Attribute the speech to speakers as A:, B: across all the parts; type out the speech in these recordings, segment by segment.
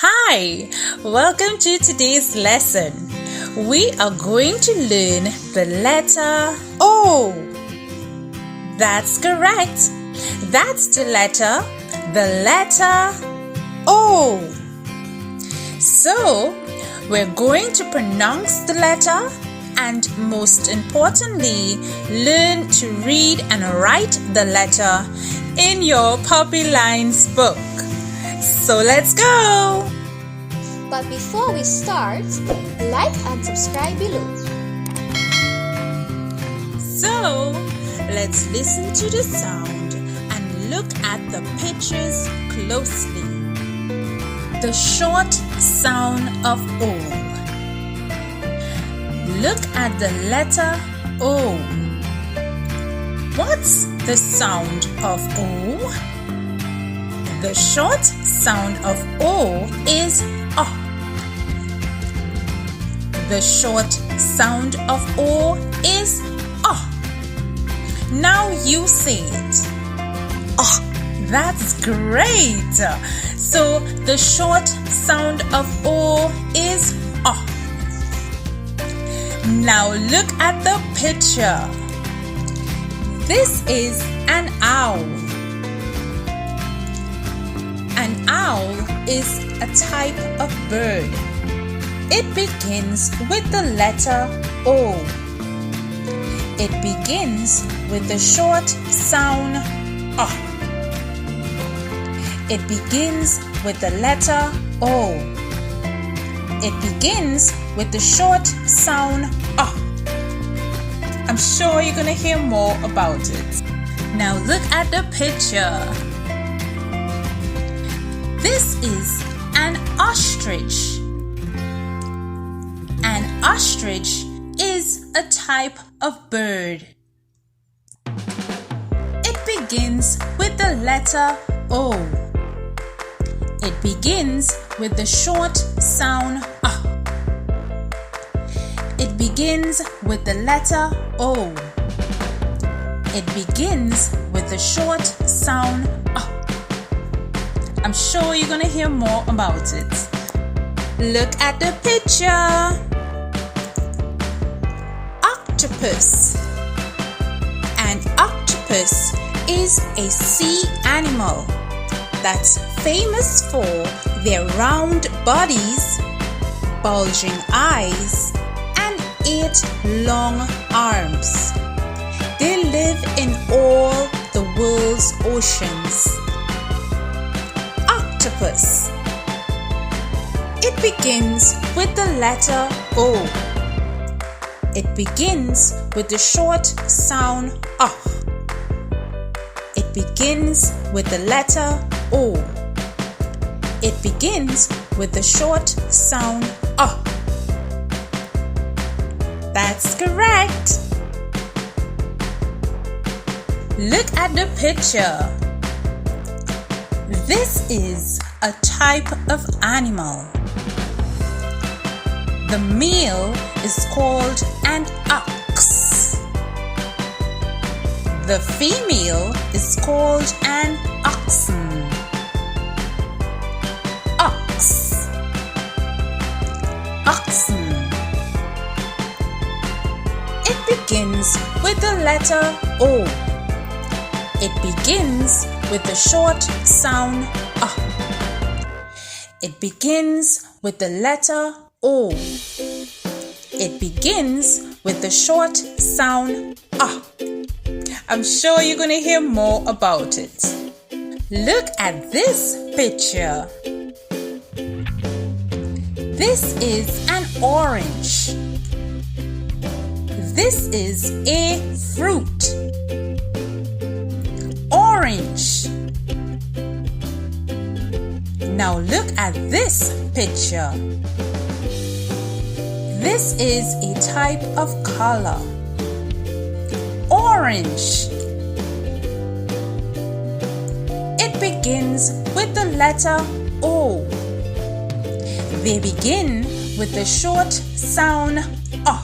A: Hi, welcome to today's lesson. We are going to learn the letter O. That's correct. That's the letter O. So, we're going to pronounce the letter and most importantly, learn to read and write the letter in your Puppy Lines book. So let's go!
B: But before we start, like and subscribe below.
A: So, let's listen to the sound and look at the pictures closely. The short sound of O. Look at the letter O. What's the sound of O? The short sound of O is O. The short sound of O is O. Now you say it. Oh, that's great. So the short sound of O is O. Now look at the picture. This is an owl. An owl is a type of bird. It begins with the letter O. It begins with the short sound O. It begins with the letter O. It begins with the short sound O. I'm sure you're going to hear more about it. Now look at the picture. This is an ostrich. An ostrich is a type of bird. It begins with the letter O. It begins with the short sound O. It begins with the letter O. It begins with the short sound O. I'm sure you're going to hear more about it. Look at the picture. Octopus. An octopus is a sea animal that's famous for their round bodies, bulging eyes, and 8 long arms. They live in all the world's oceans. Octopus. It begins with the letter O. It begins with the short sound O. It begins with the letter O. It begins with the short sound O. That's correct. Look at the picture. This is a type of animal. The male is called an ox. The female is called an oxen. Ox. Oxen. It begins with the letter O. It begins with the short sound O. It begins with the letter O. It begins with the short sound O. I'm sure you're going to hear more about it. Look at this picture. This is an orange. This is a fruit. Orange. Now look at this picture. This is a type of color. Orange. It begins with the letter O. They begin with the short sound O.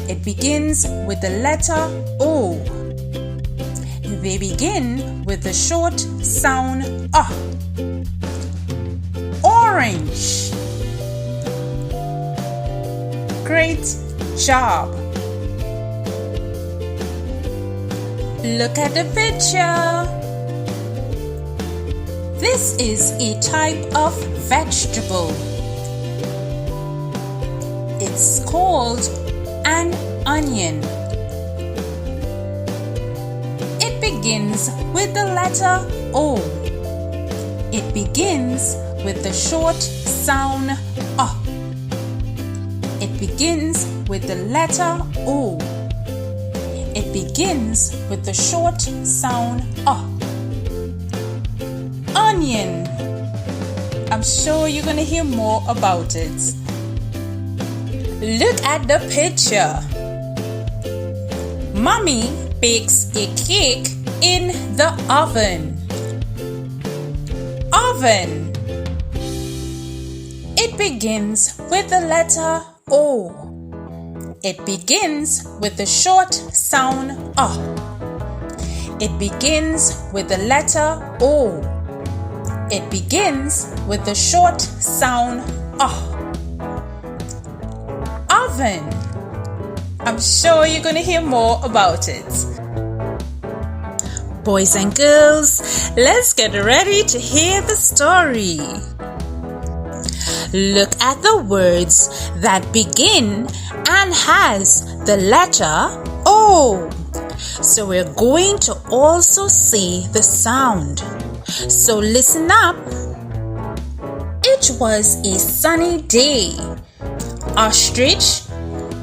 A: It begins with the letter O. They begin with the short sound O. orange. Great job. Look at the picture. This is a type of vegetable. It's called an onion. It begins with the letter O. It begins with the short sound O. It begins with the letter O. It begins with the short sound O. Onion. I'm sure you're going to hear more about it. Look at the picture. Mommy bakes a cake in the oven. Oven. It begins with the letter O. It begins with the short sound O. It begins with the letter O. It begins with the short sound O. Oven. I'm sure you're going to hear more about it. Boys and girls, let's get ready to hear the story. Look at the words that begin and has the letter O. So we're going to also say the sound. So listen up. It was a sunny day. Ostrich,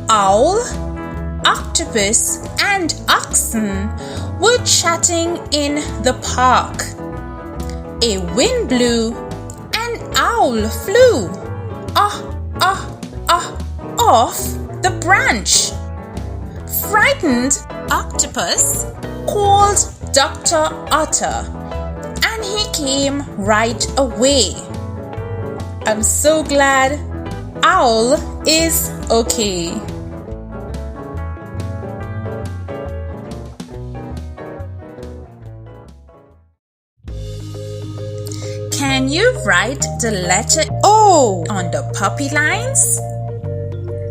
A: owl, octopus, and oxen were chatting in the park. A wind blew, an owl flew off the branch. Frightened octopus called Dr. Otter, and he came right away. I'm so glad owl is okay. Can you write the letter O on the puppy lines?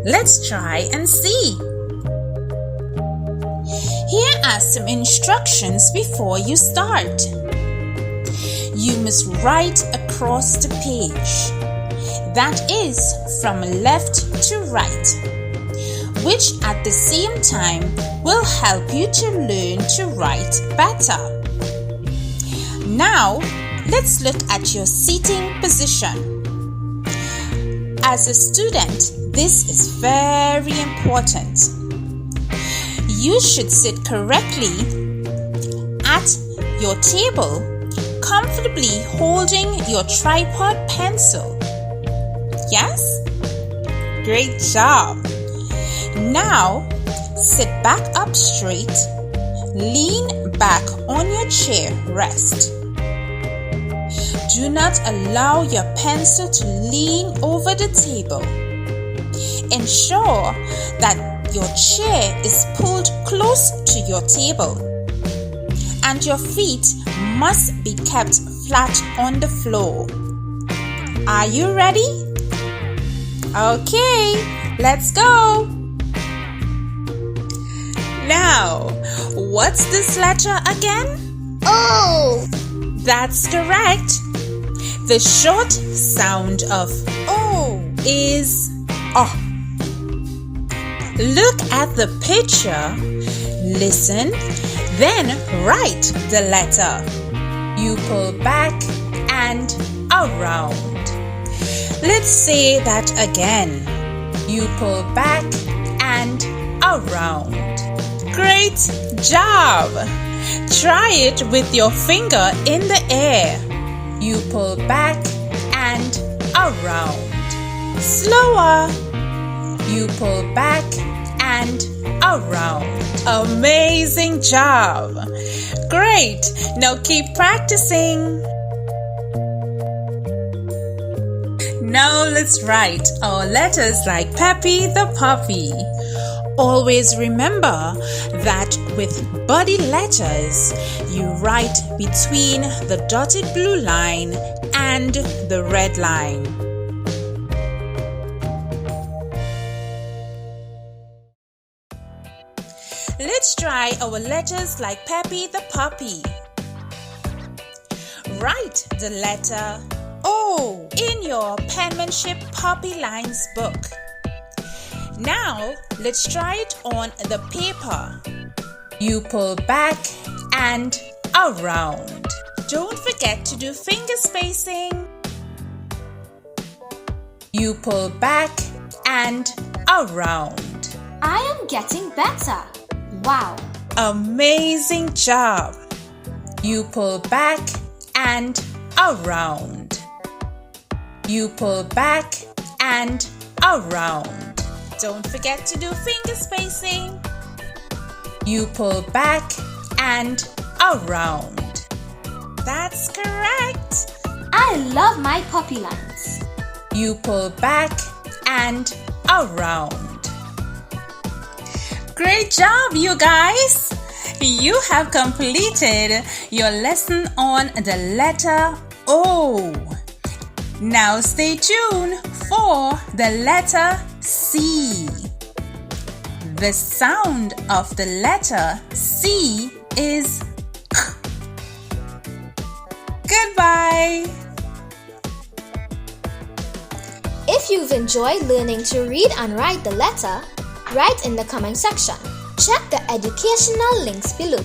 A: Let's try and see. Here are some instructions before you start. You must write across the page. That is from left to right, which at the same time will help you to learn to write better. Now, let's look at your seating position. As a student, this is very important. You should sit correctly at your table, comfortably holding your tripod pencil. Yes? Great job! Now, sit back up straight, lean back on your chair rest. Do not allow your pencil to lean over the table. Ensure that your chair is pulled close to your table, and your feet must be kept flat on the floor. Are you ready? Okay, let's go! Now, what's this letter again?
B: O.
A: That's correct. The short sound of O is O. Look at the picture, listen, then write the letter. You pull back and around. Let's say that again. You pull back and around. Great job! Try it with your finger in the air. You pull back and around. Slower. You pull back and around. Amazing job! Great! Now keep practicing. Now let's write our letters like Peppy the puppy. Always remember that with body letters, you write between the dotted blue line and the red line. Let's try our letters like Peppy the puppy. Write the letter O in your Penmanship Puppy Lines book. Now, let's try it on the paper. You pull back and around. Don't forget to do finger spacing. You pull back and around.
B: I am getting better. Wow!
A: Amazing job! You pull back and around. You pull back and around. Don't forget to do finger spacing. You pull back and around. That's correct.
B: I love my puppy lines.
A: You pull back and around. Great job, you guys! You have completed your lesson on the letter O. Now stay tuned for the letter C. The sound of the letter C is K. Goodbye.
B: If you've enjoyed learning to read and write the letter, write in the comment section. Check the educational links below.